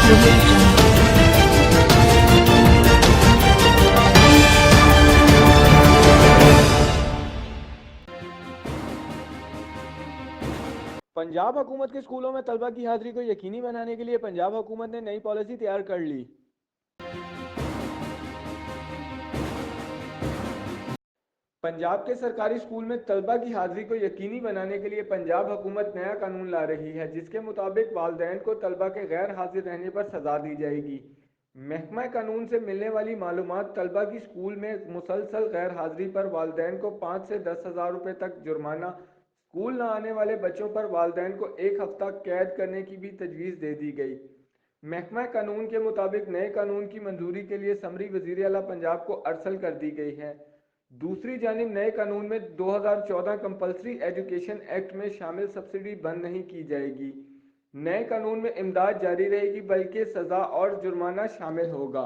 audio jungle. Punjab हुकूमत के स्कूलों में तलबा की हाजिरी को यकीनी बनाने के लिए पंजाब हुकूमत ने नई पॉलिसी तैयार कर ली। पंजाब के सरकारी स्कूल में तलबा की हाजिरी को यकीनी बनाने के लिए पंजाब हुकूमत नया कानून ला रही है, जिसके मुताबिक वालिदैन को तलबा के गैर हाजिर रहने पर सज़ा दी जाएगी। महकमा कानून से मिलने वाली मालूमात तलबा की स्कूल में मुसलसल गैर हाजिरी पर वालिदैन को 5 से 10,000 रुपये तक जुर्माना, स्कूल न आने वाले बच्चों पर वालिदैन को 1 हफ्ता कैद करने की भी तजवीज़ दे दी गई। महकमा कानून के मुताबिक नए कानून की मंजूरी के लिए समरी वज़ीर आला पंजाब को अरसल कर दी गई है। दूसरी जानिब नए कानून में 2014 कंपलसरी एजुकेशन एक्ट में शामिल सब्सिडी बंद नहीं की जाएगी। नए कानून में इमदाद जारी रहेगी, बल्कि सज़ा और जुर्माना शामिल होगा।